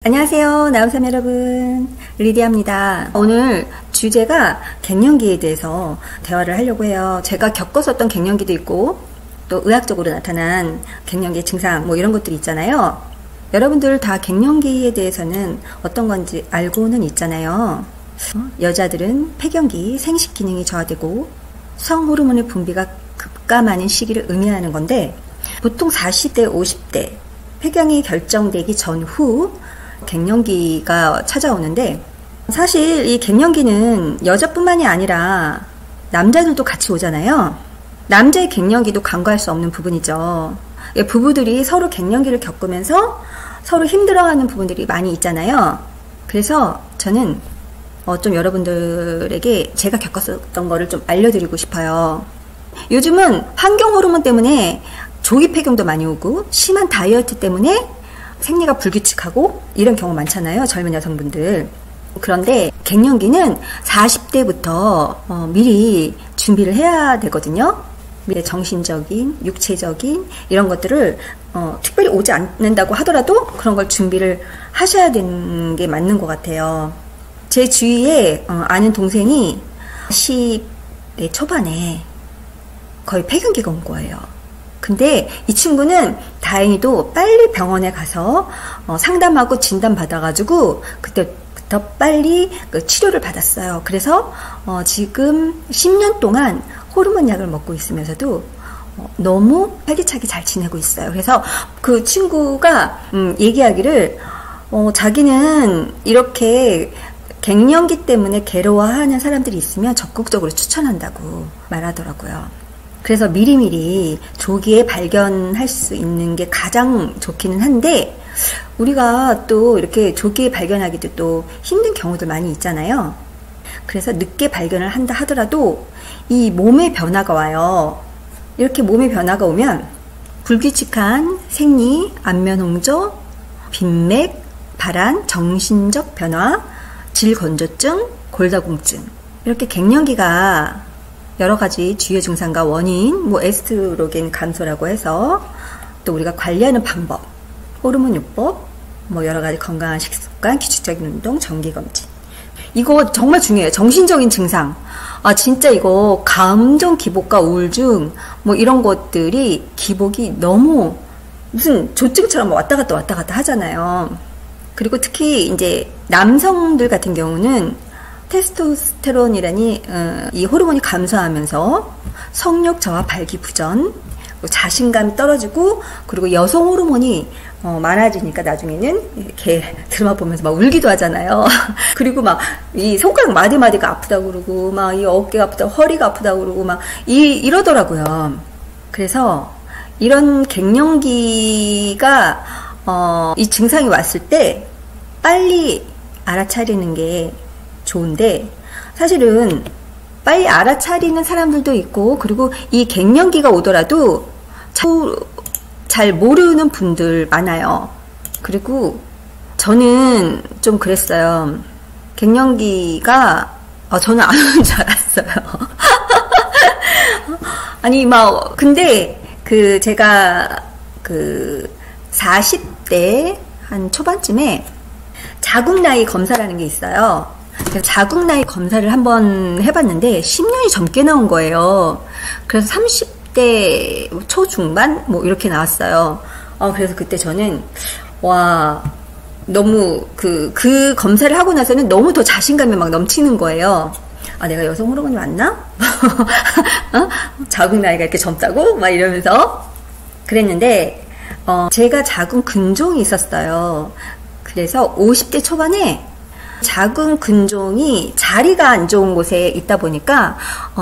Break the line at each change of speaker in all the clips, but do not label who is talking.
안녕하세요. 나우삼 여러분. 리디아입니다. 오늘 주제가 갱년기에 대해서 대화를 하려고 해요. 제가 겪었었던 갱년기도 있고 또 의학적으로 나타난 갱년기 증상 뭐 이런 것들이 있잖아요. 여러분들 다 갱년기에 대해서는 어떤 건지 알고는 있잖아요. 여자들은 폐경기, 생식 기능이 저하되고 성호르몬의 분비가 급감하는 시기를 의미하는 건데 보통 40대, 50대 폐경이 결정되기 전후 갱년기가 찾아오는데 사실 이 갱년기는 여자뿐만이 아니라 남자들도 같이 오잖아요. 남자의 갱년기도 간과할 수 없는 부분이죠. 부부들이 서로 갱년기를 겪으면서 서로 힘들어하는 부분들이 많이 있잖아요. 그래서 저는 좀 여러분들에게 제가 겪었던 거를 좀 알려드리고 싶어요. 요즘은 환경 호르몬 때문에 조기 폐경도 많이 오고 심한 다이어트 때문에 생리가 불규칙하고 이런 경우 많잖아요. 젊은 여성분들. 그런데 갱년기는 40대부터 미리 준비를 해야 되거든요. 미래 정신적인, 육체적인 이런 것들을 특별히 오지 않는다고 하더라도 그런 걸 준비를 하셔야 되는 게 맞는 것 같아요. 제 주위에 아는 동생이 10대 초반에 거의 폐경기가 온 거예요. 근데 이 친구는 다행히도 빨리 병원에 가서 상담하고 진단받아가지고 그때부터 빨리 그 치료를 받았어요. 그래서 지금 10년 동안 호르몬 약을 먹고 있으면서도 너무 활기차게 잘 지내고 있어요. 그래서 그 친구가 얘기하기를 자기는 이렇게 갱년기 때문에 괴로워하는 사람들이 있으면 적극적으로 추천한다고 말하더라고요. 그래서 미리미리 조기에 발견할 수 있는 게 가장 좋기는 한데 우리가 또 이렇게 조기에 발견하기도 또 힘든 경우들 많이 있잖아요. 그래서 늦게 발견을 한다 하더라도 이 몸의 변화가 와요. 이렇게 몸의 변화가 오면 불규칙한 생리, 안면홍조, 빈맥, 발한, 정신적 변화, 질건조증, 골다공증 이렇게 갱년기가 여러 가지 주요 증상과 원인, 뭐 에스트로겐 감소라고 해서 또 우리가 관리하는 방법, 호르몬 요법, 뭐 여러 가지 건강한 식습관, 규칙적인 운동, 정기 검진. 이거 정말 중요해요. 정신적인 증상. 진짜 이거 감정 기복과 우울증 뭐 이런 것들이 기복이 너무 무슨 조증처럼 왔다 갔다 하잖아요. 그리고 특히 이제 남성들 같은 경우는 테스토스테론이라니 이 호르몬이 감소하면서 성욕 저하, 발기부전, 자신감이 떨어지고 그리고 여성 호르몬이 많아지니까 나중에는 이렇게 드라마 보면서 막 울기도 하잖아요. 그리고 막 이 손가락 마디마디가 아프다고 그러고 막 이 어깨가 아프다고 허리가 아프다고 그러고 막 이러더라고요. 그래서 이런 갱년기가 이 증상이 왔을 때 빨리 알아차리는 게 좋은데 사실은 빨리 알아차리는 사람들도 있고 그리고 이 갱년기가 오더라도 잘 모르는 분들 많아요. 그리고 저는 좀 그랬어요. 갱년기가 저는 안 오는 줄 알았어요. 아니 막 근데 제가 40대 한 초반쯤에 자궁 나이 검사라는 게 있어요. 자궁 나이 검사를 한번 해봤는데 10년이 젊게 나온 거예요. 그래서 30대 초중반 뭐 이렇게 나왔어요. 그래서 그때 저는 너무 그 검사를 하고 나서는 너무 더 자신감이 막 넘치는 거예요. 내가 여성 호르몬이 맞나? 자궁 나이가 이렇게 젊다고? 막 이러면서 그랬는데 제가 자궁 근종이 있었어요. 그래서 50대 초반에 자궁 근종이 자리가 안 좋은 곳에 있다 보니까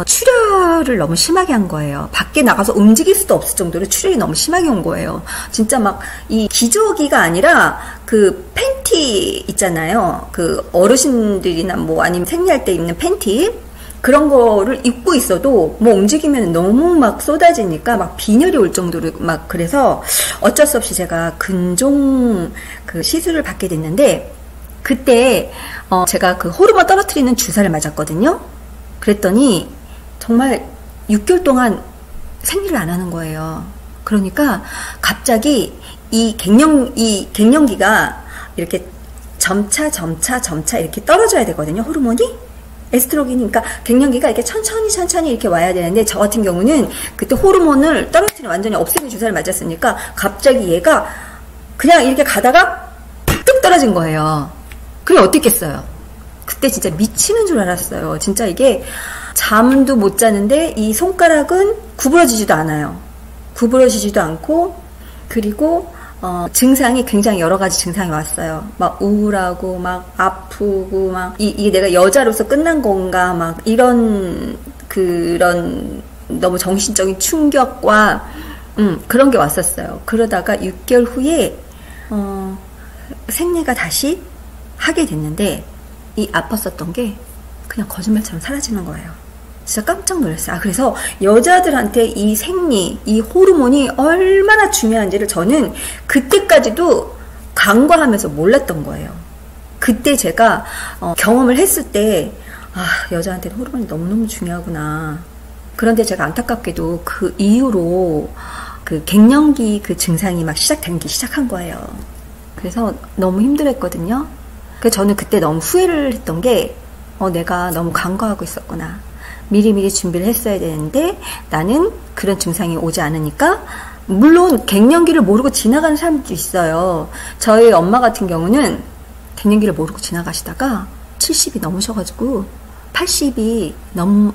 출혈을 너무 심하게 한 거예요. 밖에 나가서 움직일 수도 없을 정도로 출혈이 너무 심하게 온 거예요. 진짜 막 이 기저귀가 아니라 그 팬티 있잖아요. 그 어르신들이나 뭐 아니면 생리할 때 입는 팬티 그런 거를 입고 있어도 뭐 움직이면 너무 막 쏟아지니까 막 빈혈이 올 정도로 막 그래서 어쩔 수 없이 제가 근종 시술을 받게 됐는데 그때 제가 그 호르몬 떨어뜨리는 주사를 맞았거든요. 그랬더니 정말 6개월 동안 생리를 안 하는 거예요. 그러니까 갑자기 이 갱년기가 이렇게 점차 이렇게 떨어져야 되거든요. 호르몬이. 에스트로겐이, 그러니까 갱년기가 이렇게 천천히 이렇게 와야 되는데, 저 같은 경우는 그때 호르몬을 떨어뜨리는, 완전히 없애는 주사를 맞았으니까 갑자기 얘가 그냥 이렇게 가다가 뚝 떨어진 거예요. 그게 어땠겠어요? 그때 진짜 미치는 줄 알았어요. 진짜 이게 잠도 못 자는데 이 손가락은 구부러지지도 않아요. 구부러지지도 않고, 그리고 증상이 굉장히 여러 가지 증상이 왔어요. 막 우울하고, 막 아프고, 막 이게 내가 여자로서 끝난 건가, 막 그런 너무 정신적인 충격과 그런 게 왔었어요. 그러다가 6개월 후에 생리가 다시 하게 됐는데, 이 아팠었던 게 그냥 거짓말처럼 사라지는 거예요. 진짜 깜짝 놀랐어요. 그래서 여자들한테 이 생리, 이 호르몬이 얼마나 중요한지를 저는 그때까지도 간과하면서 몰랐던 거예요. 그때 제가 경험을 했을 때, 여자한테는 호르몬이 너무너무 중요하구나. 그런데 제가 안타깝게도 그 이후로 그 갱년기 그 증상이 막 시작되기 시작한 거예요. 그래서 너무 힘들었거든요. 그래서 저는 그때 너무 후회를 했던 게, 내가 너무 간과하고 있었구나. 미리미리 준비를 했어야 되는데 나는 그런 증상이 오지 않으니까, 물론 갱년기를 모르고 지나가는 사람도 있어요. 저희 엄마 같은 경우는 갱년기를 모르고 지나가시다가 70이 넘으셔가지고 80이 넘을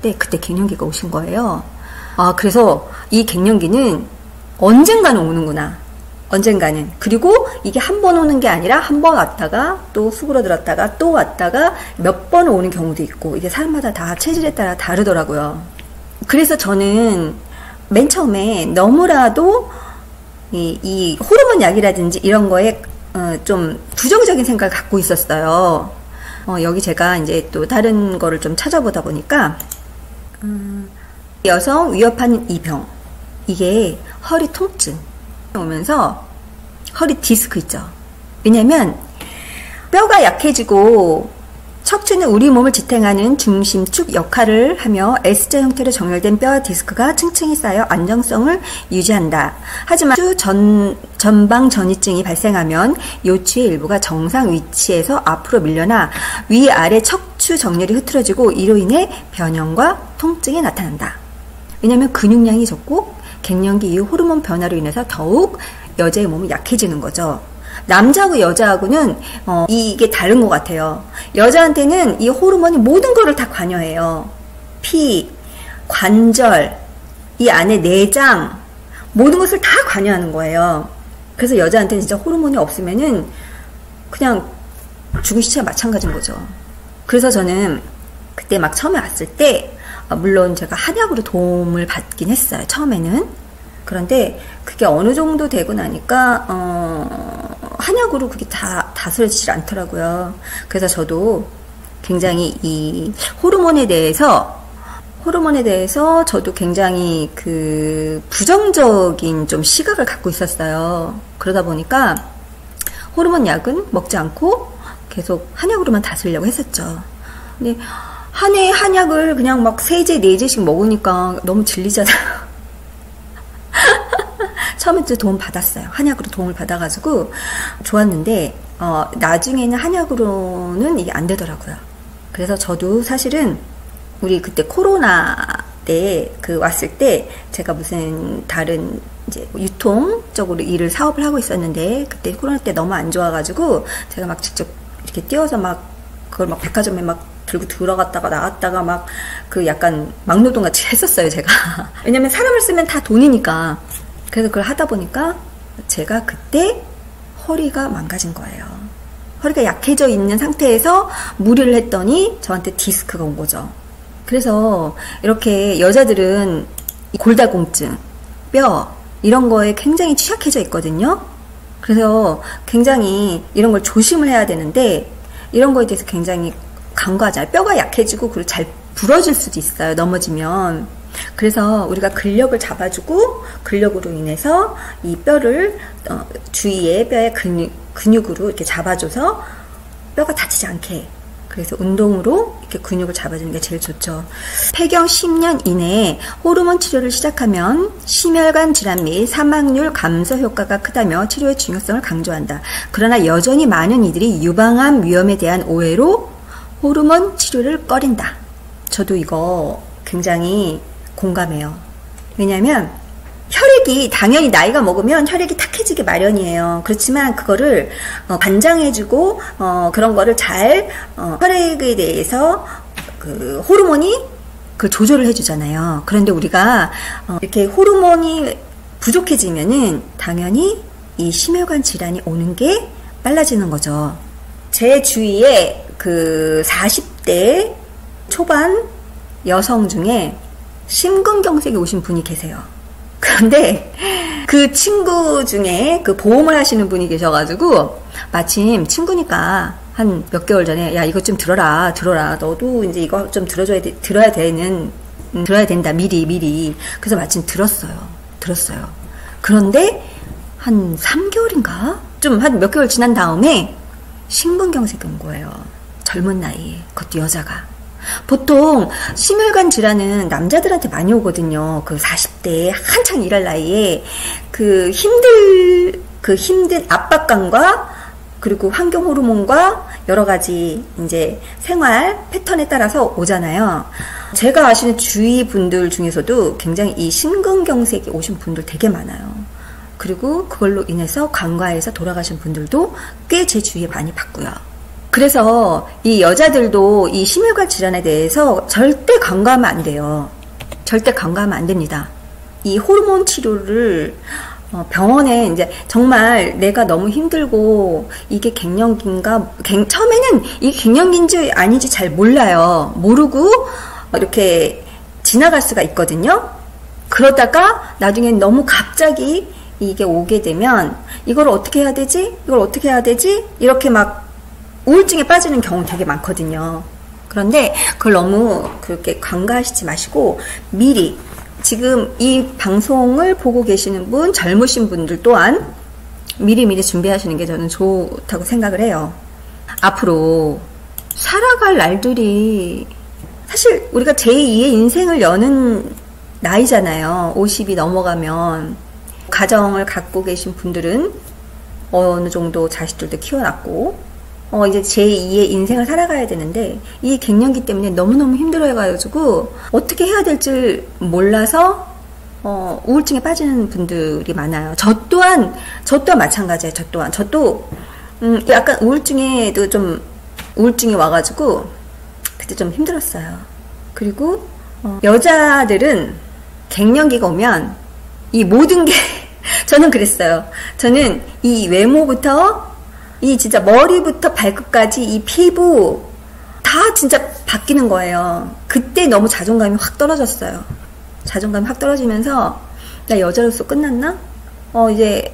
때 그때 갱년기가 오신 거예요. 그래서 이 갱년기는 언젠가는 오는구나. 언젠가는. 그리고 이게 한 번 오는 게 아니라 한 번 왔다가 또 수그러들었다가 또 왔다가 몇 번 오는 경우도 있고, 이게 사람마다 다 체질에 따라 다르더라고요. 그래서 저는 맨 처음에 너무나도 이 호르몬 약이라든지 이런 거에 좀 부정적인 생각을 갖고 있었어요. 여기 제가 이제 또 다른 거를 좀 찾아보다 보니까 여성 위협하는 이 병, 이게 허리 통증 오면서 허리 디스크 있죠. 왜냐면 뼈가 약해지고 척추는 우리 몸을 지탱하는 중심축 역할을 하며 S자 형태로 정렬된 뼈와 디스크가 층층이 쌓여 안정성을 유지한다. 하지만 척추 전방 전이증이 발생하면 요추의 일부가 정상 위치에서 앞으로 밀려나 위아래 척추 정렬이 흐트러지고 이로 인해 변형과 통증이 나타난다. 왜냐면 근육량이 적고 갱년기 이후 호르몬 변화로 인해서 더욱 여자의 몸이 약해지는 거죠. 남자하고 여자하고는 이게 다른 것 같아요. 여자한테는 이 호르몬이 모든 거를 다 관여해요. 피, 관절, 이 안에 내장, 모든 것을 다 관여하는 거예요. 그래서 여자한테는 진짜 호르몬이 없으면은 그냥 죽은 시체와 마찬가지인 거죠. 그래서 저는 그때 막 처음에 왔을 때, 물론 제가 한약으로 도움을 받긴 했어요. 처음에는. 그런데 그게 어느 정도 되고 나니까 한약으로 그게 다스려지질 않더라고요. 그래서 저도 굉장히 이 호르몬에 대해서 저도 굉장히 그 부정적인 좀 시각을 갖고 있었어요. 그러다 보니까 호르몬 약은 먹지 않고 계속 한약으로만 다스리려고 했었죠. 근데 한 해 한약을 그냥 막 3제, 4제씩 먹으니까 너무 질리잖아요. 처음에 도움 받았어요. 한약으로 도움을 받아가지고 좋았는데 나중에는 한약으로는 이게 안 되더라고요. 그래서 저도 사실은 우리 그때 코로나 때 왔을 때 제가 무슨 다른 이제 유통 쪽으로 사업을 하고 있었는데, 그때 코로나 때 너무 안 좋아가지고 제가 막 직접 이렇게 뛰어서 막 그걸 막 백화점에 막 들고 들어갔다가 나왔다가 막 약간 막노동 같이 했었어요, 제가. 왜냐면 사람을 쓰면 다 돈이니까. 그래서 그걸 하다 보니까 제가 그때 허리가 망가진 거예요. 허리가 약해져 있는 상태에서 무리를 했더니 저한테 디스크가 온 거죠. 그래서 이렇게 여자들은 골다공증, 뼈 이런 거에 굉장히 취약해져 있거든요. 그래서 굉장히 이런 걸 조심을 해야 되는데 이런 거에 대해서 굉장히 간과하잖아요. 뼈가 약해지고 그리고 잘 부러질 수도 있어요, 넘어지면. 그래서 우리가 근력을 잡아주고 근력으로 인해서 이 뼈를 주위에 뼈의 근육으로 이렇게 잡아줘서 뼈가 다치지 않게 그래서 운동으로 이렇게 근육을 잡아주는 게 제일 좋죠. 폐경 10년 이내에 호르몬 치료를 시작하면 심혈관 질환 및 사망률 감소 효과가 크다며 치료의 중요성을 강조한다. 그러나 여전히 많은 이들이 유방암 위험에 대한 오해로 호르몬 치료를 꺼린다. 저도 이거 굉장히 공감해요. 왜냐면 혈액이 당연히 나이가 먹으면 혈액이 탁해지게 마련이에요. 그렇지만 그거를 관장해주고 그런 거를 잘 혈액에 대해서 그 호르몬이 그 조절을 해주잖아요. 그런데 우리가 이렇게 호르몬이 부족해지면은 당연히 이 심혈관 질환이 오는 게 빨라지는 거죠. 제 주위에 그 40대 초반 여성 중에 심근경색이 오신 분이 계세요. 그런데 그 친구 중에 그 보험을 하시는 분이 계셔가지고 마침 친구니까 한 몇 개월 전에 야 이거 좀 들어라 너도 이제 이거 좀 들어야 된다 미리 그래서 마침 들었어요. 그런데 한 3개월인가 좀 한 몇 개월 지난 다음에 심근경색이 온 거예요. 젊은 나이에 그것도 여자가. 보통 심혈관 질환은 남자들한테 많이 오거든요. 그 40대에 한창 일할 나이에 그 힘든 압박감과 그리고 환경 호르몬과 여러 가지 이제 생활 패턴에 따라서 오잖아요. 제가 아시는 주위 분들 중에서도 굉장히 이 심근경색이 오신 분들 되게 많아요. 그리고 그걸로 인해서 간과해서 돌아가신 분들도 꽤 제 주위에 많이 봤고요. 그래서 이 여자들도 이 심혈관 질환에 대해서 절대 간과하면 안 돼요. 절대 간과하면 안 됩니다. 이 호르몬 치료를 병원에 이제 정말 내가 너무 힘들고 이게 갱년기인가 처음에는 이게 갱년기인지 아닌지 잘 몰라요. 모르고 이렇게 지나갈 수가 있거든요. 그러다가 나중에 너무 갑자기 이게 오게 되면 이걸 어떻게 해야 되지? 이렇게 막 우울증에 빠지는 경우 되게 많거든요. 그런데 그걸 너무 그렇게 간과하시지 마시고 미리 지금 이 방송을 보고 계시는 분, 젊으신 분들 또한 미리미리 준비하시는 게 저는 좋다고 생각을 해요. 앞으로 살아갈 날들이 사실 우리가 제2의 인생을 여는 나이잖아요. 50이 넘어가면 가정을 갖고 계신 분들은 어느 정도 자식들도 키워놨고 이제 제2의 인생을 살아가야 되는데 이 갱년기 때문에 너무너무 힘들어해가지고 어떻게 해야 될지 몰라서 우울증에 빠지는 분들이 많아요. 저 또한 마찬가지예요. 저도 약간 우울증이 와가지고 그때 좀 힘들었어요. 그리고 여자들은 갱년기가 오면 이 모든 게 저는 그랬어요. 저는 이 외모부터 이 진짜 머리부터 발끝까지 이 피부 다 진짜 바뀌는 거예요. 그때 너무 자존감이 확 떨어졌어요. 자존감이 확 떨어지면서 나 여자로서 끝났나? 이제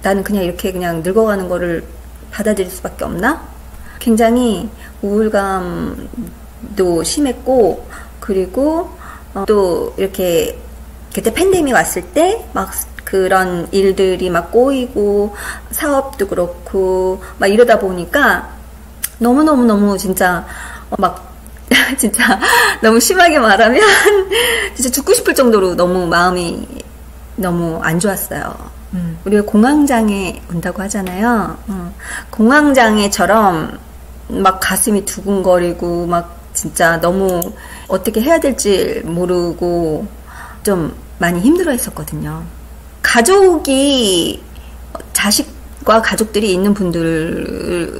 나는 그냥 이렇게 그냥 늙어가는 거를 받아들일 수밖에 없나? 굉장히 우울감도 심했고 그리고 또 이렇게 그때 팬데믹 왔을 때 막 그런 일들이 막 꼬이고 사업도 그렇고 막 이러다 보니까 너무 진짜 막 진짜 너무 심하게 말하면 진짜 죽고 싶을 정도로 너무 마음이 너무 안 좋았어요. 우리가 공황장애 온다고 하잖아요. 공황장애처럼 막 가슴이 두근거리고 막 진짜 너무 어떻게 해야 될지 모르고 좀 많이 힘들어 했었거든요. 자식과 가족들이 있는 분들,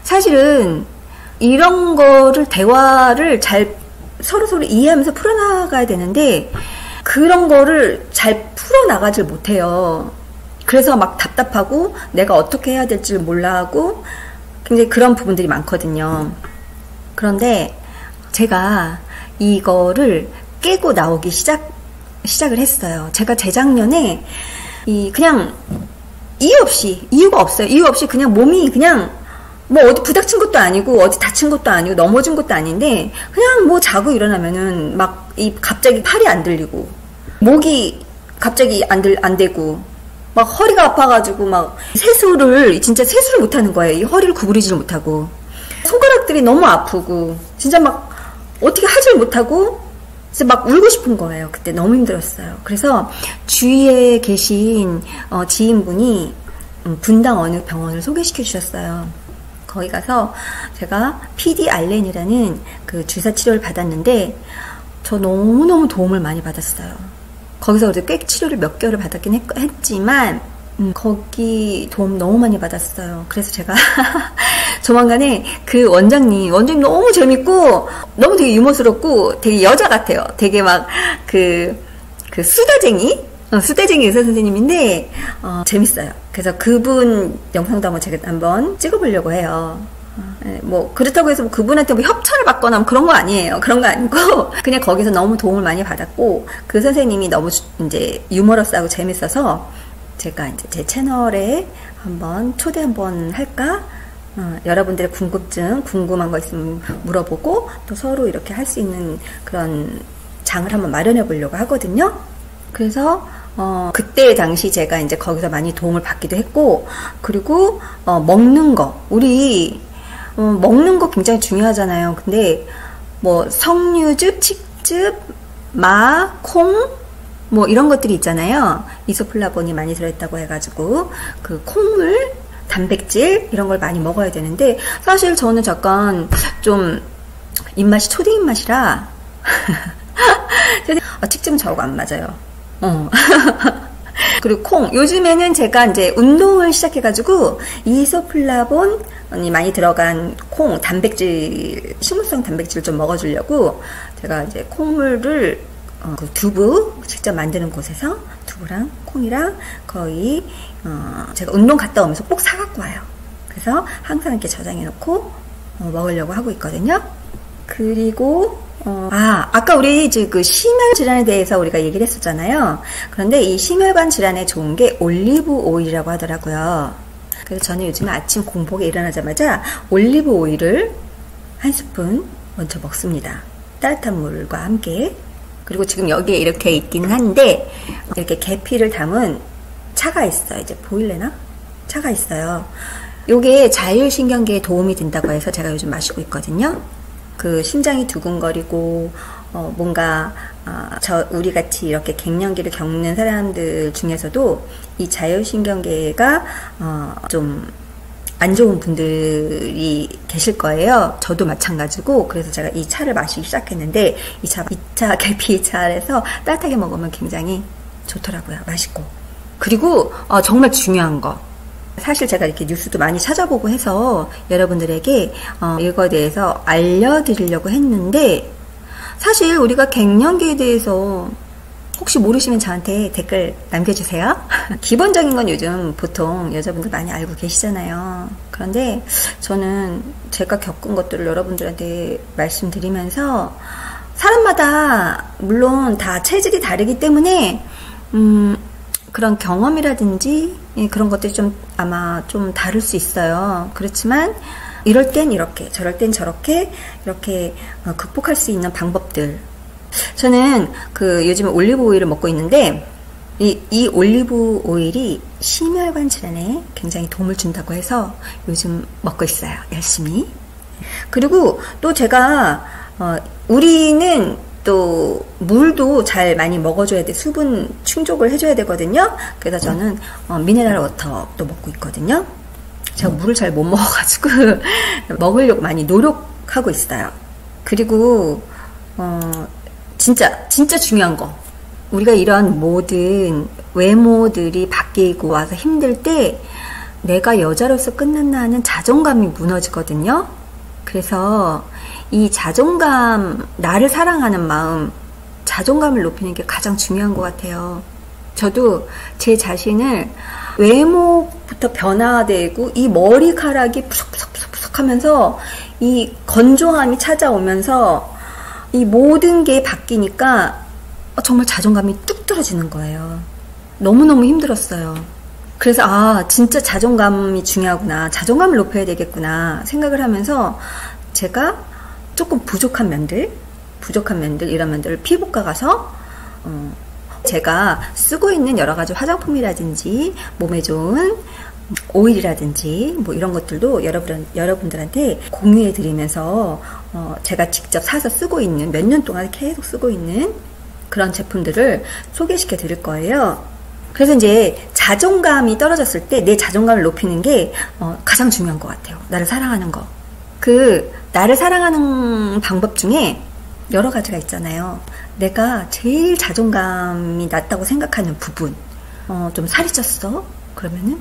사실은 이런 거를 대화를 잘 서로 이해하면서 풀어나가야 되는데 그런 거를 잘 풀어나가질 못해요. 그래서 막 답답하고 내가 어떻게 해야 될지 몰라 하고 굉장히 그런 부분들이 많거든요. 그런데 제가 이거를 깨고 나오기 시작을 했어요. 제가 재작년에 그냥 이유가 없어요. 이유 없이 그냥 몸이 그냥 뭐 어디 부닥친 것도 아니고 어디 다친 것도 아니고 넘어진 것도 아닌데 그냥 뭐 자고 일어나면은 막 갑자기 팔이 안 들리고 목이 갑자기 안 되고 막 허리가 아파가지고 막 진짜 세수를 못하는 거예요. 이 허리를 구부리지를 못하고 손가락들이 너무 아프고 진짜 막 어떻게 하질 못하고 진짜 막 울고 싶은 거예요. 그때 너무 힘들었어요. 그래서 주위에 계신 지인분이 분당 어느 병원을 소개시켜 주셨어요. 거기 가서 제가 PD 알렌이라는 그 주사 치료를 받았는데 저 너무너무 도움을 많이 받았어요. 거기서 그래도 꽤 치료를 몇 개월을 받았긴 했지만 거기 도움 너무 많이 받았어요. 그래서 제가 조만간에 그 원장님 너무 재밌고 너무 되게 유머스럽고 되게 여자 같아요. 되게 막 그 수다쟁이 의사 선생님인데 재밌어요. 그래서 그분 영상도 한번 찍어보려고 해요. 뭐 그렇다고 해서 뭐 그분한테 뭐 협찬을 받거나 뭐 그런 거 아니에요. 그런 거 아니고 그냥 거기서 너무 도움을 많이 받았고 그 선생님이 너무 이제 유머러스하고 재밌어서 제가 이제 제 채널에 한번 초대 한번 할까? 여러분들의 궁금한 거 있으면 물어보고 또 서로 이렇게 할 수 있는 그런 장을 한번 마련해 보려고 하거든요. 그래서 그때 당시 제가 이제 거기서 많이 도움을 받기도 했고, 그리고 먹는 거 우리 먹는 거 굉장히 중요하잖아요. 근데 뭐 석류즙, 칡즙, 마, 콩 뭐 이런 것들이 있잖아요. 이소플라본이 많이 들어있다고 해가지고 그 콩물, 단백질 이런 걸 많이 먹어야 되는데 사실 저는 잠깐 좀 입맛이 초딩 입맛이라 칡즙은 저하고 안 맞아요. 그리고 콩. 요즘에는 제가 이제 운동을 시작해가지고 이소플라본이 많이 들어간 콩, 단백질, 식물성 단백질을 좀 먹어주려고 제가 이제 콩물을 그 두부 직접 만드는 곳에서 두부랑 콩이랑 거의 제가 운동 갔다 오면서 꼭 사갖고 와요. 그래서 항상 이렇게 저장해 놓고 먹으려고 하고 있거든요. 그리고 아까 우리 그 심혈 질환에 대해서 우리가 얘기를 했었잖아요. 그런데 이 심혈관 질환에 좋은 게 올리브 오일이라고 하더라고요. 그래서 저는 요즘에 아침 공복에 일어나자마자 올리브 오일을 한 스푼 먼저 먹습니다. 따뜻한 물과 함께. 그리고 지금 여기에 이렇게 있기는 한데 이렇게 계피를 담은 차가 있어요. 이제 보일래나? 차가 있어요. 요게 자율신경계에 도움이 된다고 해서 제가 요즘 마시고 있거든요. 그 심장이 두근거리고 뭔가 우리 같이 이렇게 갱년기를 겪는 사람들 중에서도 이 자율신경계가 좀 안 좋은 분들이 계실 거예요. 저도 마찬가지고. 그래서 제가 이 차를 마시기 시작했는데 이 차 계피 차에서 따뜻하게 먹으면 굉장히 좋더라고요. 맛있고. 그리고 정말 중요한 거. 사실 제가 이렇게 뉴스도 많이 찾아보고 해서 여러분들에게 이거에 대해서 알려드리려고 했는데 사실 우리가 갱년기에 대해서 혹시 모르시면 저한테 댓글 남겨주세요. 기본적인 건 요즘 보통 여자분들 많이 알고 계시잖아요. 그런데 저는 제가 겪은 것들을 여러분들한테 말씀드리면서 사람마다 물론 다 체질이 다르기 때문에 그런 경험이라든지 그런 것들이 좀 아마 좀 다를 수 있어요. 그렇지만 이럴 땐 이렇게 저럴 땐 저렇게 이렇게 극복할 수 있는 방법들. 저는 그 요즘에 올리브 오일을 먹고 있는데 이 올리브 오일이 심혈관 질환에 굉장히 도움을 준다고 해서 요즘 먹고 있어요. 열심히. 그리고 또 제가 우리는 또 물도 잘 많이 먹어줘야 돼. 수분 충족을 해줘야 되거든요. 그래서 저는 미네랄 워터도 먹고 있거든요. 제가 물을 잘 못 먹어가지고 먹으려고 많이 노력하고 있어요. 그리고 진짜 중요한 거. 우리가 이런 모든 외모들이 바뀌고 와서 힘들 때 내가 여자로서 끝났나 하는 자존감이 무너지거든요. 그래서 이 자존감, 나를 사랑하는 마음, 자존감을 높이는 게 가장 중요한 것 같아요. 저도 제 자신을 외모부터 변화되고 이 머리카락이 푸석푸석 하면서 이 건조함이 찾아오면서 이 모든 게 바뀌니까 정말 자존감이 뚝 떨어지는 거예요. 너무너무 힘들었어요. 그래서 진짜 자존감이 중요하구나. 자존감을 높여야 되겠구나 생각을 하면서 제가 조금 부족한 면들 이런 면들을 피부과 가서 제가 쓰고 있는 여러 가지 화장품이라든지 몸에 좋은 오일이라든지 뭐 이런 것들도 여러분들한테 공유해 드리면서 제가 직접 사서 쓰고 있는, 몇 년 동안 계속 쓰고 있는 그런 제품들을 소개시켜 드릴 거예요. 그래서 이제 자존감이 떨어졌을 때 내 자존감을 높이는 게 가장 중요한 것 같아요. 나를 사랑하는 거. 나를 사랑하는 방법 중에 여러 가지가 있잖아요. 내가 제일 자존감이 낮다고 생각하는 부분. 좀 살이 쪘어? 그러면은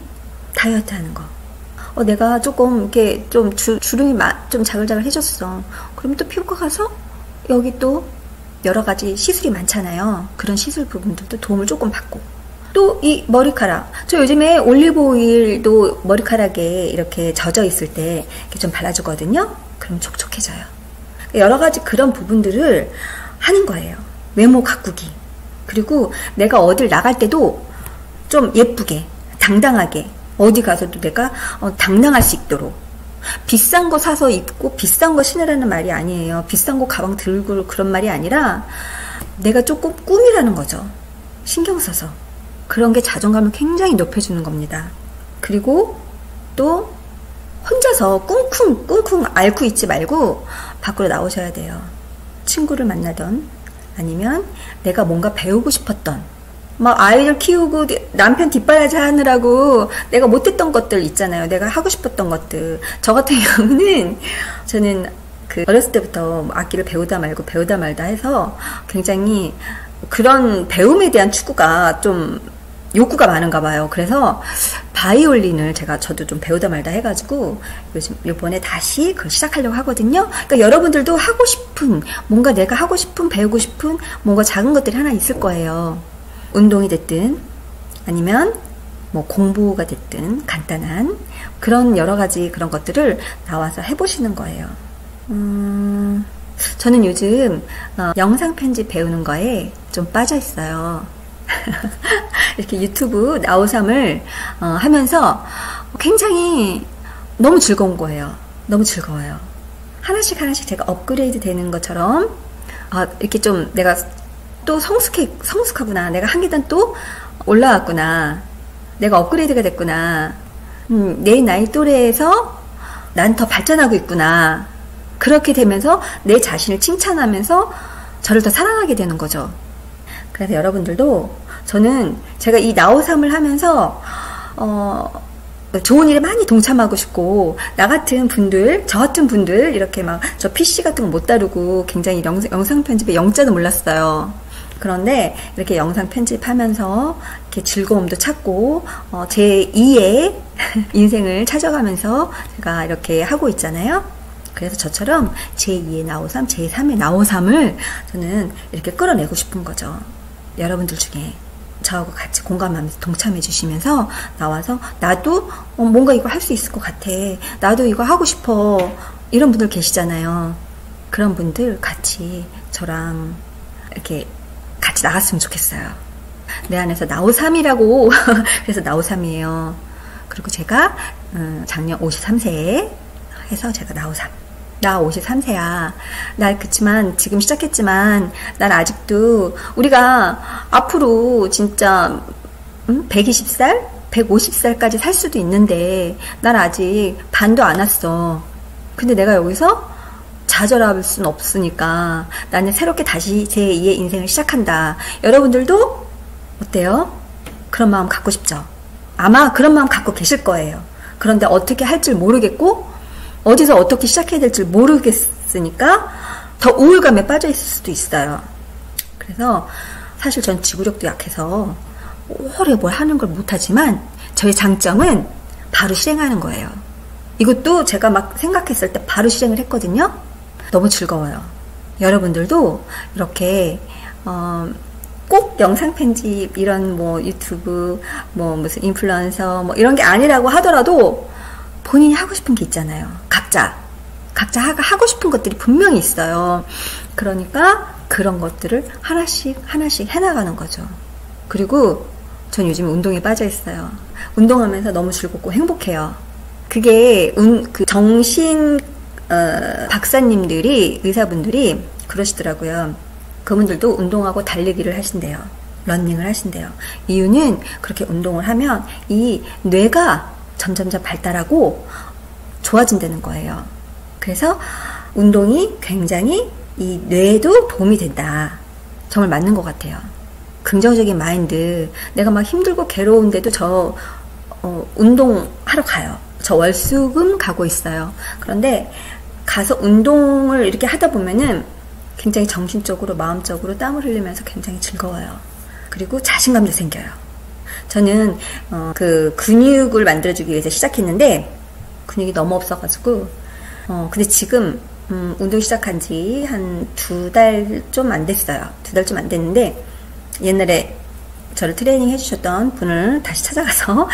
다이어트 하는 거. 내가 조금 이렇게 좀 주름이 좀 자글자글 해졌어. 그러면 또 피부과 가서 여기 또 여러 가지 시술이 많잖아요. 그런 시술 부분들도 도움을 조금 받고. 또 이 머리카락. 저 요즘에 올리브 오일도 머리카락에 이렇게 젖어 있을 때 이렇게 좀 발라주거든요. 그럼 촉촉해져요. 여러 가지 그런 부분들을 하는 거예요. 외모 가꾸기. 그리고 내가 어딜 나갈 때도 좀 예쁘게, 당당하게, 어디 가서도 내가 당당할 수 있도록. 비싼 거 사서 입고 비싼 거 신으라는 말이 아니에요. 비싼 거 가방 들고 그런 말이 아니라 내가 조금 꾸미라는 거죠. 신경 써서. 그런 게 자존감을 굉장히 높여주는 겁니다. 그리고 또 혼자서 꿍쿵 앓고 있지 말고 밖으로 나오셔야 돼요. 친구를 만나던 아니면 내가 뭔가 배우고 싶었던, 막 아이를 키우고 남편 뒷바라지 하느라고 내가 못했던 것들 있잖아요. 내가 하고 싶었던 것들. 저 같은 경우는 저는 어렸을 때부터 악기를 배우다 말다 해서 굉장히 그런 배움에 대한 추구가 좀 욕구가 많은가 봐요. 그래서 바이올린을 저도 좀 배우다 말다 해가지고 요번에 다시 그걸 시작하려고 하거든요. 그러니까 여러분들도 하고 싶은, 뭔가 내가 하고 싶은, 배우고 싶은 뭔가 작은 것들이 하나 있을 거예요. 운동이 됐든 아니면 뭐 공부가 됐든 간단한 그런 여러 가지 그런 것들을 나와서 해보시는 거예요. 저는 요즘 영상 편집 배우는 거에 좀 빠져 있어요. 이렇게 유튜브 나우삼을 하면서 굉장히 너무 즐거운 거예요. 너무 즐거워요. 하나씩 제가 업그레이드 되는 것처럼 이렇게 좀 내가 또 성숙하구나. 내가 한 계단 또 올라왔구나. 내가 업그레이드가 됐구나. 내 나이 또래에서 난 더 발전하고 있구나. 그렇게 되면서 내 자신을 칭찬하면서 저를 더 사랑하게 되는 거죠. 그래서 여러분들도 저는 제가 이 나우삼을 하면서 좋은 일에 많이 동참하고 싶고, 저 같은 분들 이렇게 막 저 PC 같은 거 못 다루고 굉장히 영상 편집에 영자도 몰랐어요. 그런데 이렇게 영상 편집하면서 이렇게 즐거움도 찾고 제 2의 인생을 찾아가면서 제가 이렇게 하고 있잖아요. 그래서 저처럼 제2의 나우삼, 제3의 나우삼을 저는 이렇게 끌어내고 싶은 거죠. 여러분들 중에 저하고 같이 공감하면서 동참해 주시면서 나와서 나도 뭔가 이거 할 수 있을 것 같아. 나도 이거 하고 싶어. 이런 분들 계시잖아요. 그런 분들 같이 저랑 이렇게 같이 나갔으면 좋겠어요. 내 안에서 나우삼이라고 그래서 나우삼이에요. 그리고 제가 작년 53세에 해서 제가 나우삼. 나 53세야. 그치만 지금 시작했지만 난 아직도 우리가 앞으로 진짜 120살? 150살까지 살 수도 있는데 난 아직 반도 안 왔어. 근데 내가 여기서 좌절할 수는 없으니까 나는 새롭게 다시 제2의 인생을 시작한다. 여러분들도 어때요? 그런 마음 갖고 싶죠? 아마 그런 마음 갖고 계실 거예요. 그런데 어떻게 할 줄 모르겠고 어디서 어떻게 시작해야 될지 모르겠으니까 더 우울감에 빠져 있을 수도 있어요. 그래서 사실 전 지구력도 약해서 오래 뭘 하는 걸 못하지만 저의 장점은 바로 실행하는 거예요. 이것도 제가 막 생각했을 때 바로 실행을 했거든요. 너무 즐거워요. 여러분들도 이렇게 꼭 영상 편집 이런 뭐 유튜브 뭐 무슨 인플루언서 뭐 이런 게 아니라고 하더라도 본인이 하고 싶은 게 있잖아요. 각자 하고 싶은 것들이 분명히 있어요. 그러니까 그런 것들을 하나씩 해나가는 거죠. 그리고 전 요즘 운동에 빠져 있어요. 운동하면서 너무 즐겁고 행복해요. 그게 정신 박사님들이, 의사분들이 그러시더라고요. 그분들도 운동하고 달리기를 하신대요. 러닝을 하신대요. 이유는 그렇게 운동을 하면 이 뇌가 점점점 발달하고 좋아진다는 거예요. 그래서 운동이 굉장히 이 뇌에도 도움이 된다. 정말 맞는 것 같아요. 긍정적인 마인드. 내가 막 힘들고 괴로운데도 운동하러 가요. 저 월수금 가고 있어요. 그런데 가서 운동을 이렇게 하다 보면은 굉장히 정신적으로, 마음적으로 땀을 흘리면서 굉장히 즐거워요. 그리고 자신감도 생겨요. 저는 그 근육을 만들어주기 위해서 시작했는데 근육이 너무 없어가지고 근데 지금 운동 시작한 지 한 2달 좀 안 됐어요. 2달 좀 안 됐는데 옛날에 저를 트레이닝 해주셨던 분을 다시 찾아가서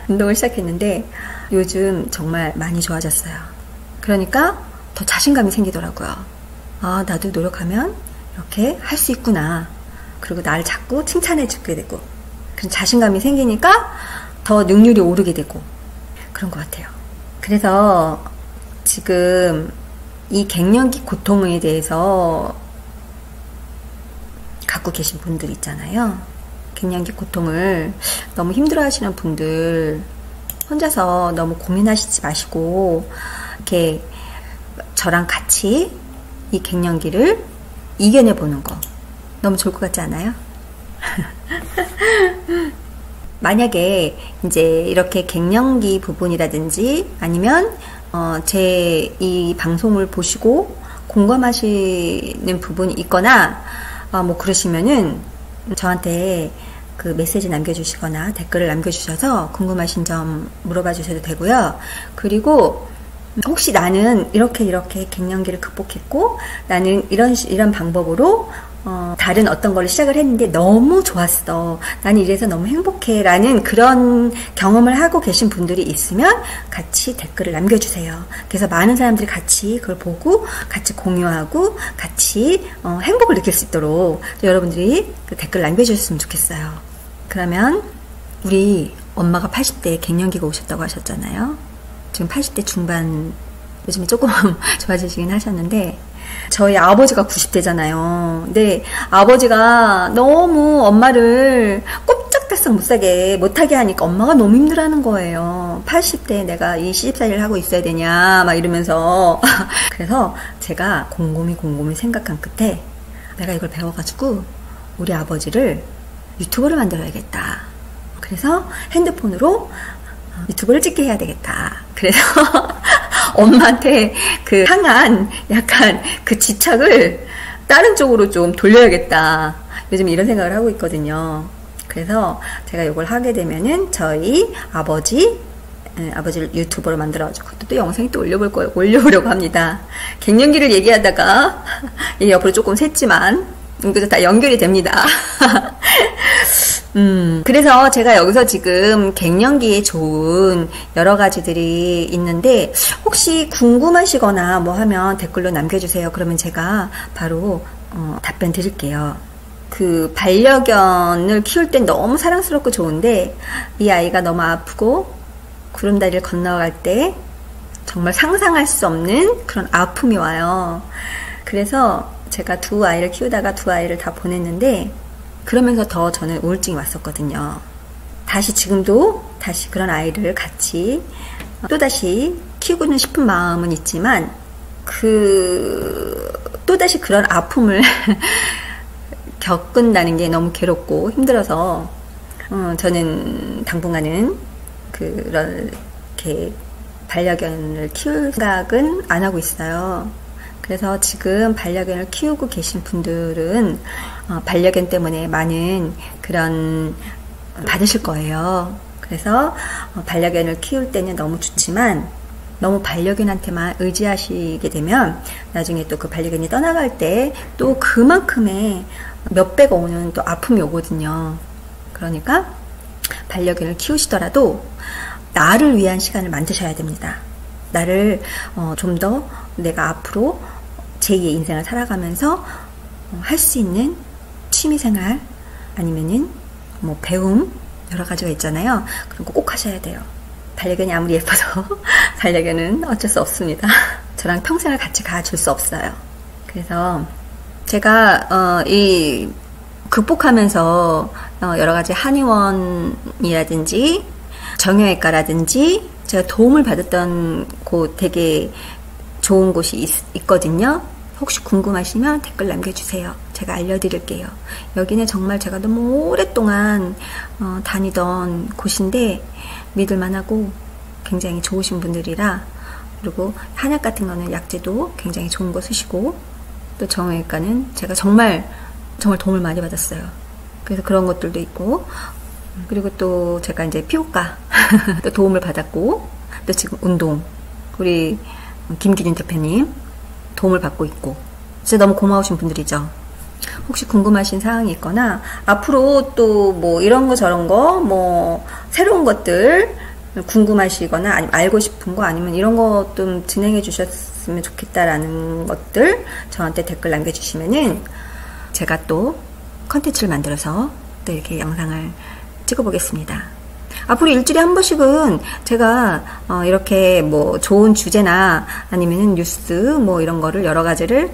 운동을 시작했는데 요즘 정말 많이 좋아졌어요. 그러니까 더 자신감이 생기더라고요. 아, 나도 노력하면 이렇게 할 수 있구나. 그리고 나를 자꾸 칭찬해 주게 되고 그런 자신감이 생기니까 더 능률이 오르게 되고 그런 것 같아요. 그래서 지금 이 갱년기 고통에 대해서 갖고 계신 분들 있잖아요. 갱년기 고통을 너무 힘들어 하시는 분들 혼자서 너무 고민하시지 마시고 이렇게 저랑 같이 이 갱년기를 이겨내 보는 거 너무 좋을 것 같지 않아요? 만약에 이제 이렇게 갱년기 부분이라든지 아니면 제 이 방송을 보시고 공감하시는 부분이 있거나 뭐 그러시면은 저한테 그 메시지 남겨주시거나 댓글을 남겨주셔서 궁금하신 점 물어봐 주셔도 되고요. 그리고 혹시 나는 이렇게 갱년기를 극복했고 나는 이런 방법으로 다른 어떤 걸 시작을 했는데 너무 좋았어. 나는 이래서 너무 행복해. 라는 그런 경험을 하고 계신 분들이 있으면 같이 댓글을 남겨주세요. 그래서 많은 사람들이 같이 그걸 보고 같이 공유하고 같이 행복을 느낄 수 있도록 여러분들이 그 댓글 남겨주셨으면 좋겠어요. 그러면 우리 엄마가 80대에 갱년기가 오셨다고 하셨잖아요. 지금 80대 중반 요즘에 조금 좋아지시긴 하셨는데 저희 아버지가 90대잖아요. 근데 아버지가 너무 엄마를 꼼짝달싹 못하게 하니까 엄마가 너무 힘들어하는 거예요. 80대에 내가 이 시집살이를 하고 있어야 되냐 막 이러면서 그래서 제가 곰곰이 생각한 끝에 내가 이걸 배워가지고 우리 아버지를 유튜버를 만들어야겠다. 그래서 핸드폰으로 유튜브를 찍게 해야 되겠다. 그래서 엄마한테 그 향한 약간 그 지착을 다른 쪽으로 좀 돌려야겠다. 요즘 이런 생각을 하고 있거든요. 그래서 제가 이걸 하게 되면은 저희 아버지를 유튜버로 만들어가지고 또 영상이 또 올려보려고 합니다. 갱년기를 얘기하다가 옆으로 조금 샜지만 그래서 다 연결이 됩니다. 그래서 제가 여기서 지금 갱년기에 좋은 여러 가지들이 있는데 혹시 궁금하시거나 뭐 하면 댓글로 남겨주세요. 그러면 제가 바로 답변 드릴게요. 그 반려견을 키울 땐 너무 사랑스럽고 좋은데 이 아이가 너무 아프고 구름다리를 건너갈 때 정말 상상할 수 없는 그런 아픔이 와요. 그래서 제가 2아이를 키우다가 2아이를 다 보냈는데 그러면서 더 저는 우울증이 왔었거든요. 지금도 그런 아이를 같이 또다시 키우고는 싶은 마음은 있지만 또다시 그런 아픔을 겪는다는 게 너무 괴롭고 힘들어서 저는 당분간은 그렇게 반려견을 키울 생각은 안 하고 있어요. 그래서 지금 반려견을 키우고 계신 분들은 반려견 때문에 많은 그런 받으실 거예요. 그래서 반려견을 키울 때는 너무 좋지만 너무 반려견한테만 의지하시게 되면 나중에 또 그 반려견이 떠나갈 때 또 그만큼의 몇 배가 오는 또 아픔이 오거든요. 그러니까 반려견을 키우시더라도 나를 위한 시간을 만드셔야 됩니다. 나를 좀 더 내가 앞으로 제2의 인생을 살아가면서 할 수 있는 취미생활 아니면은 뭐 배움 여러 가지가 있잖아요. 그런 거 꼭 하셔야 돼요. 반려견이 아무리 예뻐도 반려견은 어쩔 수 없습니다. 저랑 평생을 같이 가줄 수 없어요. 그래서 제가 이 극복하면서 여러 가지 한의원이라든지 정형외과라든지 제가 도움을 받았던 곳 되게 좋은 곳이 있거든요. 혹시 궁금하시면 댓글 남겨주세요. 제가 알려드릴게요. 여기는 정말 제가 너무 오랫동안 다니던 곳인데 믿을만하고 굉장히 좋으신 분들이라, 그리고 한약 같은 거는 약재도 굉장히 좋은 거 쓰시고, 또 정형외과는 제가 정말 도움을 많이 받았어요. 그래서 그런 것들도 있고, 그리고 또 제가 이제 피부과 또 도움을 받았고, 또 지금 운동 우리 김기준 대표님 도움을 받고 있고, 진짜 너무 고마우신 분들이죠. 혹시 궁금하신 사항이 있거나 앞으로 또 뭐 이런 거 저런 거 뭐 새로운 것들 궁금하시거나 아니면 알고 싶은 거 아니면 이런 거 좀 진행해 주셨으면 좋겠다라는 것들 저한테 댓글 남겨주시면은 제가 또 컨텐츠를 만들어서 또 이렇게 영상을 찍어보겠습니다. 앞으로 일주일에 한 번씩은 제가 이렇게 뭐 좋은 주제나 아니면 뉴스 뭐 이런 거를 여러 가지를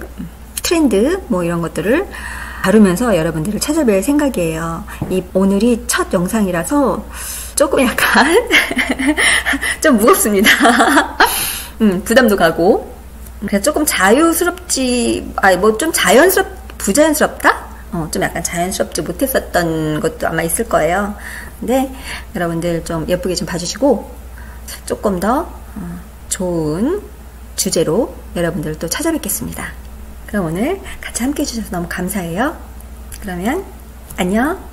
트렌드 뭐 이런 것들을 다루면서 여러분들을 찾아뵐 생각이에요. 오늘이 첫 영상이라서 조금 약간 좀 무겁습니다. 부담도 가고, 그래서 조금 자유스럽지, 뭐 좀 부자연스럽다? 좀 약간 자연스럽지 못했었던 것도 아마 있을 거예요. 근데 여러분들 좀 예쁘게 좀 봐주시고, 조금 더 좋은 주제로 여러분들을 또 찾아뵙겠습니다. 그럼 오늘 같이 함께 해주셔서 너무 감사해요. 그러면 안녕.